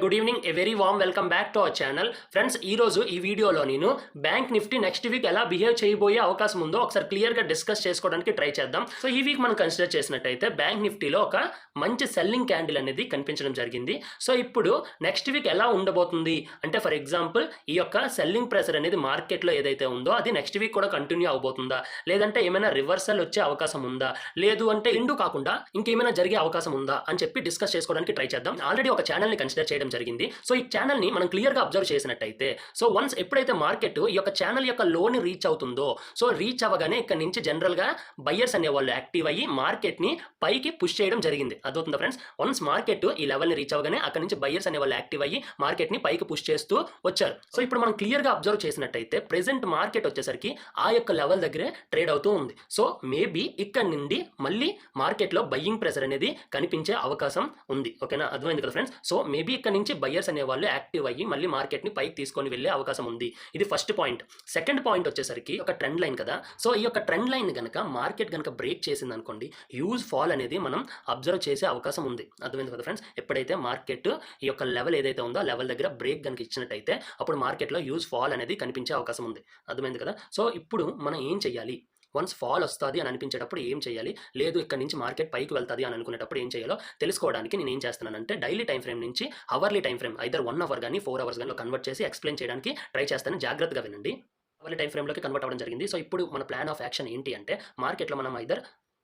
Good evening, a very warm welcome back to our channel. Friends, ఈరోజు ఈ వీడియోలో నేను బ్యాంక్ నిఫ్టీ నెక్స్ట్ వీక్ ఎలా బిహేవ్ చేయబోయే అవకాశం ఉందో ఒకసారి క్లియర్గా డిస్కస్ చేసుకోవడానికి ట్రై చేద్దాం. సో ఈ వీక్ మనం కన్సిడర్ చేసినట్టయితే బ్యాంక్ నిఫ్టీలో ఒక మంచి సెల్లింగ్ క్యాండిల్ అనేది కనిపించడం జరిగింది. సో ఇప్పుడు నెక్స్ట్ వీక్ ఎలా ఉండబోతుంది అంటే, ఫర్ ఎగ్జాంపుల్, ఈ యొక్క సెల్లింగ్ ప్రెషర్ అనేది మార్కెట్లో ఏదైతే ఉందో అది నెక్స్ట్ వీక్ కూడా కంటిన్యూ అవబోతుందా, లేదంటే ఏమైనా రివర్సల్ వచ్చే అవకాశం ఉందా, లేదు అంటే ఇండు కాకుండా ఇంకేమైనా జరిగే అవకాశం ఉందా అని చెప్పి డిస్కస్ చేసుకోవడానికి ట్రై చేద్దాం. ఆల్రెడీ ఒక ఛానల్ని కన్సిడర్ చేయడం జరిగింది. సో ఈ ఛానల్ ని మనం క్లియర్ గా అబ్జర్వ్ చేసినట్టయితే, సో వన్స్ ఎప్పుడైతే మార్కెట్ ఈ యొక్క ఛానల్ యొక్క లోని రీచ్ అవుతుందో, సో రీచ్ అవ్వగానే ఇక్కడ నుంచి జనరల్ గా బయ్యర్స్ అనే వాళ్ళు యాక్టివ్ అయ్యి మార్కెట్ ని పైకి పుష్ చేయడం జరిగింది. అదవుతుందా ఫ్రెండ్స్? వన్స్ మార్కెట్ ఈ లెవెల్ ని రీచ్ అవ్వగానే అక్కడ నుంచి బయ్యర్స్ అనే వాళ్ళు యాక్టివ్ అయ్యి మార్కెట్ ని పైకి పుష్ చేస్తూ వచ్చారు. సో ఇప్పుడు మనం క్లియర్ గా అబ్జర్వ్ చేసినట్టయితే ప్రెసెంట్ మార్కెట్ వచ్చేసరికి ఆ యొక్క లెవెల్ దగ్గరే ట్రేడ్ అవుతూ ఉంది. సో మేబీ ఇక్కడ నుండి మళ్ళీ మార్కెట్ లో బయ్యింగ్ ప్రెషర్ అనేది కనిపించే అవకాశం ఉంది. ఓకేనా? అర్థమైంది కదా ఫ్రెండ్స్? సో మేబీ ఇక్కడ నుంచి బయ్యర్స్ అనే వాళ్ళు యాక్టివ్ అయ్యి మళ్ళీ మార్కెట్ ని పైకి తీసుకొని వెళ్ళే అవకాశం ఉంది. ఇది ఫస్ట్ పాయింట్. సెకండ్ పాయింట్ వచ్చేసరికి ఒక ట్రెండ్ లైన్ కదా. సో ఈ యొక్క ట్రెండ్ లైన్ గనక మార్కెట్ గనక బ్రేక్ చేసింది అనుకోండి, హ్యూజ్ ఫాల్ అనేది మనం అబ్జర్వ్ చేసే అవకాశం ఉంది. అర్థమైంది కదా ఫ్రెండ్స్? ఎప్పుడైతే మార్కెట్ ఈ యొక్క లెవెల్ ఏదైతే ఉందో ఆ లెవెల్ దగ్గర బ్రేక్ గనక ఇచ్చినట్టయితే అప్పుడు మార్కెట్లో హ్యూజ్ ఫాల్ అనేది కనిపించే అవకాశం ఉంది. అర్థమైంది కదా? సో ఇప్పుడు మనం ఏం చెయ్యాలి? వన్స్ ఫాల్ వస్తుంది అని అనిపించేటప్పుడు ఏం చేయాలి, లేదు ఇక్కడ నుంచి మార్కెట్ పైకి వెళ్తుంది అని అనుకునేటప్పుడు ఏం చేయాలో తెలుసుకోవడానికి నేను ఏం చేస్తానంటే, డైలీ టైం ఫ్రేమ్ నుంచి hourly time frame either 1 hour కానీ 4 అవర్స్ కానీ కన్వర్ట్ చేసి ఎక్స్ప్లెయిన్ చేయడానికి ట్రై చేస్తాను. జాగ్రత్తగా వినండి. అవర్లీ టైం ఫ్రేమ్లోకి కన్వర్ట్ అవ్వడం జరిగింది. సో ఇప్పుడు మన ప్లాన్ ఆఫ్ యాక్షన్ ఏంటి అంటే, మార్కెట్లో మనం ఐదర్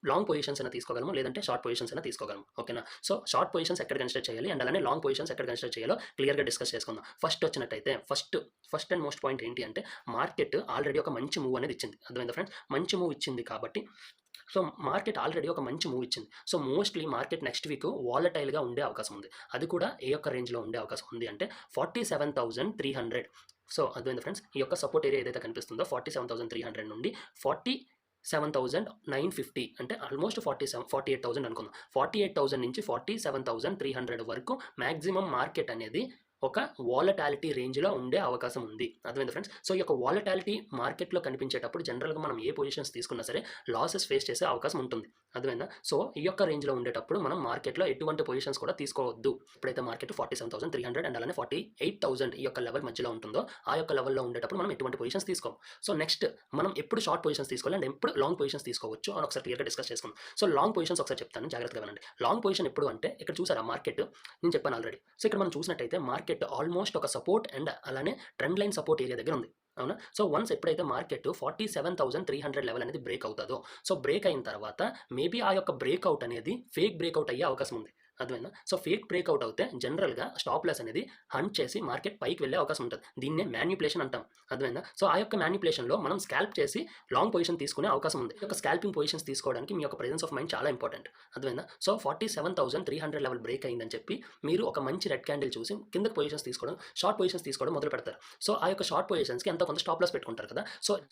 లాంగ్ పొజిషన్స్ అయినా తీసుకోగలము, లేదంటే షార్ట్ పొజిషన్స్ అయినా తీసుకోగలము. ఓకేనా? సో షార్ట్ పొజిషన్స్ ఎక్కడ కన్సిడర్ చేయాలి అండ్ అలానే లాంగ్ పొజిషన్స్ ఎక్కడ కన్సిడర్ చేయాలో క్లియర్గా డిస్కస్ చేసుకుందాం. ఫస్ట్ వచ్చినట్టయితే ఫస్ట్ అండ్ మోస్ట్ పాయింట్ ఏంటి అంటే, మార్కెట్ ఆల్రెడీ ఒక మంచి మూవ్ అనేది ఇచ్చింది. అర్థమైందా ఫ్రెండ్స్? మంచి మూవ్ ఇచ్చింది కాబట్టి, సో మార్కెట్ ఆల్రెడీ ఒక మంచి మూవ్ ఇచ్చింది. So mostly market next week వాలటైల్గా ఉండే అవకాశం ఉంది. అది కూడా ఏ యొక్క రేంజ్లో ఉండే అవకాశం ఉంది అంటే 47,300. సో అర్థమైందా ఫ్రెండ్స్? ఈ యొక్క సపోర్ట్ ఏరియా ఏదైతే కనిపిస్తుందో 47,300 నుండి 47,950 అంటే ఆల్మోస్ట్ 48,000 అనుకుందాం. 48,000 నుంచి 47,300 వరకు మ్యాక్సిమం మార్కెట్ అనేది ఒక వాలటాలిటీ రేంజ్లో ఉండే అవకాశం ఉంది. అర్థమైంది ఫ్రెండ్స్? సో ఈ యొక్క వాలటాలిటీ మార్కెట్లో కనిపించేటప్పుడు జనరల్గా మనం ఏ పొజిషన్స్ తీసుకున్నా సరే లాసెస్ ఫేస్ చేసే అవకాశం ఉంటుంది. అర్థమైందా? సో ఈ యొక్క రేంజ్లో ఉండేటప్పుడు మనం మార్కెట్లో ఎటువంటి పొజిషన్స్ కూడా తీసుకోవద్దు. ఎప్పుడైతే మార్కెట్ 47,300 అండ్ అలానే 48,000 ఈ యొక్క లెవెల్ మధ్యలో ఉంటుందో ఆ యొక్క లెవెల్లో ఉండేటప్పుడు మనం ఎటువంటి పొజిషన్స్ తీసుకోం. సో నెక్స్ట్ మనం ఎప్పుడు షార్ట్ పొజిషన్స్ తీసుకోవాలి అండ్ ఎప్పుడు లాంగ్ పొజిషన్స్ తీసుకోవచ్చు అని ఒకసారి క్లియర్గా డిస్కస్ చేసుకుందాం. సో లాంగ్ పొజిషన్స్ ఒకసారి చెప్తాను, జాగ్రత్తగా వినండి. లాంగ్ పొజిషన్ ఎప్పుడు అంటే, ఇక్కడ చూసారా మార్కెట్, నేను చెప్పాను ఆల్రెడీ. సో ఇక్కడ మనం చూసినట్టయితే మార్కెట్ ఆల్మోస్ట్ ఒక సపోర్ట్ అండ్ అలానే ట్రెండ్ లైన్ సపోర్ట్ ఏరియా దగ్గర ఉంది. అవునా? సో వన్స్ ఎప్పుడైతే మార్కెట్ 47,300 లెవెల్ అనేది బ్రేక్ అవుతుందో, సో బ్రేక్ అయిన తర్వాత మేబీ ఆ యొక్క బ్రేక్అవుట్ అనేది ఫేక్ బ్రేక్అవుట్ అయ్యే అవకాశం ఉంది. అర్థమైందా? సో ఫేక్ బ్రేక్అవుట్ అవుతే జనరల్గా స్టాప్ లాస్ అనేది హంట్ చేసి మార్కెట్ పైకి వెళ్ళే అవకాశం ఉంటుంది. దీన్నే మ్యాన్యుపులేషన్ అంటాం. అర్థమైందా? సో ఆ యొక్క మ్యాన్యుపులేషన్లో మనం స్కాల్ప్ చేసి లాంగ్ పొజిషన్ తీసుకునే అవకాశం ఉంది. ఈ యొక్క స్కాల్పింగ్ పొజిషన్స్ తీసుకోవడానికి మీ యొక్క ప్రెజెన్స్ ఆఫ్ మైండ్ చాలా ఇంపార్టెంట్. అర్థమైందా? సో 47,300 లెవెల్ బ్రేక్ అయిందని చెప్పి మీరు ఒక మంచి రెడ్ క్యాండిల్ చూసి కిందకి పొజిషన్స్ తీసుకోవడం, షార్ట్ పొజిషన్స్ తీసుకోవడం మొదలు పెడతారు. సో ఆ యొక్క షార్ట్ పొజిషన్స్కి ఎంతో కొంత స్టాప్ లాస్ పెట్టుకుంటారు కదా.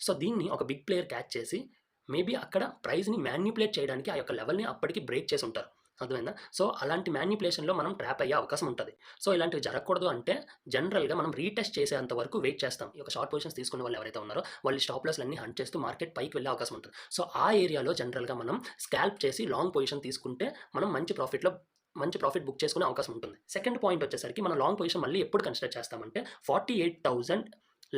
సో దీన్ని ఒక బిగ్ ప్లేయర్ క్యాచ్ చేసి మేబీ అక్కడ ప్రైస్ని మ్యాన్యుపులేట్ చేయడానికి ఆ యొక్క లెవెల్ని అప్పటికి బ్రేక్ చేసి ఉంటారు. అర్థమైందా? సో అలాంటి మ్యాన్యుపులేషన్లో మనం ట్రాప్ అయ్యే అవకాశం ఉంటుంది. సో ఇలాంటివి జరగకూడదు అంటే జనరల్గా మనం రీటెస్ట్ చేసేంత వరకు వెయిట్ చేస్తాం. ఈ యొక్క షార్ట్ పొజిషన్స్ తీసుకునే వాళ్ళు ఎవరైతే ఉన్నారో వాళ్ళు స్టాప్ లాస్లు అన్ని హంట్ చేస్తూ మార్కెట్ పైకి వెళ్ళే అవకాశం ఉంటుంది. సో ఆ ఏరియాలో జనరల్గా మనం స్కాల్ప్ చేసి లాంగ్ పొజిషన్ తీసుకుంటే మనం మంచి ప్రాఫిట్ బుక్ చేసుకునే అవకాశం ఉంటుంది. సెకండ్ పాయింట్ వచ్చేసరికి మనం లాంగ్ పొజిషన్ మళ్ళీ ఎప్పుడు కన్సిడర్ చేస్తామంటే 48,000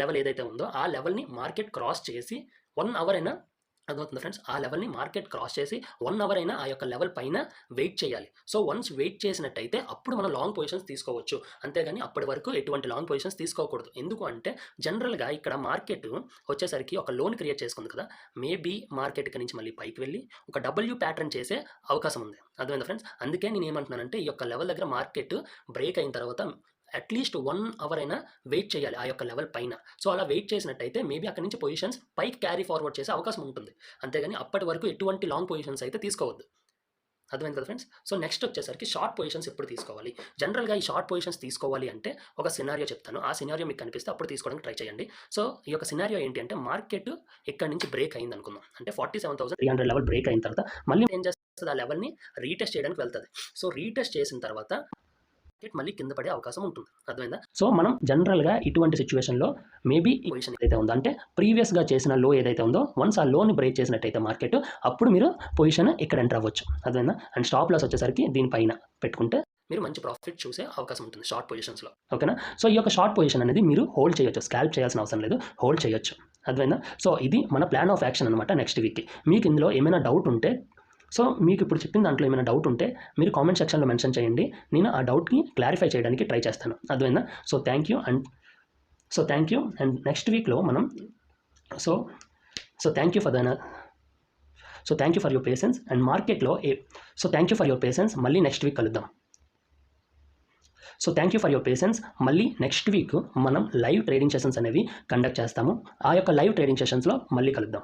లెవెల్ ఏదైతే ఉందో ఆ లెవెల్ని మార్కెట్ క్రాస్ చేసి 1 అవర్ అయినా, అర్థమవుతుంది ఫ్రెండ్స్, ఆ లెవెల్ని మార్కెట్ క్రాస్ చేసి 1 అవర్ అయినా ఆ యొక్క లెవెల్ పైన వెయిట్ చేయాలి. సో వన్స్ వెయిట్ చేసినట్టయితే అప్పుడు మనం లాంగ్ పొజిషన్స్ తీసుకోవచ్చు. అంతేగాని అప్పటి వరకు ఎటువంటి లాంగ్ పొజిషన్స్ తీసుకోకూడదు. ఎందుకు అంటే జనరల్గా ఇక్కడ మార్కెట్ వచ్చేసరికి ఒక లోన్ క్రియేట్ చేసుకుంది కదా, మేబీ మార్కెట్ నుంచి మళ్ళీ పైకి వెళ్ళి ఒక డబ్ల్యూ ప్యాటర్న్ చేసే అవకాశం ఉంది. అర్థమైందా ఫ్రెండ్స్? అందుకే నేను ఏమంటున్నానంటే, ఈ యొక్క లెవెల్ దగ్గర మార్కెట్ బ్రేక్ అయిన తర్వాత అట్లీస్ట్ 1 అవర్ అయినా వెయిట్ చేయాలి ఆ యొక్క లెవెల్ పైన. సో అలా వెయిట్ చేసినట్టయితే మేబీ అక్కడి నుంచి పొజిషన్స్ పైకి క్యారీ ఫార్వర్డ్ చేసే అవకాశం ఉంటుంది. అంతేగాని అప్పటి వరకు ఎటువంటి లాంగ్ పొజిషన్స్ అయితే తీసుకోవద్దు. అర్థమైంది కదా ఫ్రెండ్స్? సో నెక్స్ట్ వచ్చేసరికి షార్ట్ పొజిషన్స్ ఎప్పుడు తీసుకోవాలి. జనరల్గా ఈ షార్ట్ పొజిషన్స్ తీసుకోవాలి అంటే ఒక సినారియో చెప్తాను. ఆ సినారియో మీకు కనిపిస్తే అప్పుడు తీసుకోవడానికి ట్రై చేయండి. సో ఈ యొక్క సినారియో ఏంటి అంటే, మార్కెట్ ఇక్కడ నుంచి బ్రేక్ అయింది అనుకుందాం. అంటే 47,300 లెవెల్ బ్రేక్ అయిన తర్వాత మళ్ళీ ఏం చేస్తుంది, ఆ లెవెల్ని రీటెస్ట్ చేయడానికి వెళ్తుంది. సో రీటెస్ట్ చేసిన తర్వాత మార్కెట్ మళ్ళీ కింద పడే అవకాశం ఉంటుంది. అర్థమైందా? సో మనం జనరల్గా ఇటువంటి సిచ్యువేషన్లో మేబీ ఈ పొజిషన్ ఏదైతే ఉందో అంటే ప్రీవియస్గా చేసిన లో ఏదైతే ఉందో వన్స్ ఆ లోని బ్రేక్ చేసినట్టయితే మార్కెట్, అప్పుడు మీరు పొజిషన్ ఇక్కడ ఎంటర్ అవ్వచ్చు. అర్థమైందా? అండ్ స్టాప్ లాస్ వచ్చేసరికి దీనిపైన పెట్టుకుంటే మీరు మంచి ప్రాఫిట్ చూసే అవకాశం ఉంటుంది షార్ట్ పొజిషన్స్లో. ఓకేనా? సో ఈ యొక్క షార్ట్ పొజిషన్ అనేది మీరు హోల్డ్ చేయొచ్చు, స్కాల్ప్ చేయాల్సిన అవసరం లేదు, హోల్డ్ చేయొచ్చు. అర్థమైందా? సో ఇది మన ప్లాన్ ఆఫ్ యాక్షన్ అనమాట నెక్స్ట్ వీక్కి. మీకు ఇందులో ఏమైనా డౌట్ ఉంటే, సో మీకు ఇప్పుడు చెప్పిన దాంట్లో ఏమైనా డౌట్ ఉంటే మీరు కామెంట్ సెక్షన్లో మెన్షన్ చేయండి, నేను ఆ డౌట్ని క్లారిఫై చేయడానికి ట్రై చేస్తాను. అర్థమైందా? So thank you and next వీక్లో మనం thank you for your patience and మార్కెట్లో thank you for your patience. మళ్ళీ నెక్స్ట్ వీక్ కలుద్దాం. Thank you for your patience. మళ్ళీ నెక్స్ట్ వీక్ మనం లైవ్ ట్రేడింగ్ సెషన్స్ అనేవి కండక్ట్ చేస్తాము. ఆ యొక్క లైవ్ ట్రేడింగ్ సెషన్స్లో మళ్ళీ కలుద్దాం.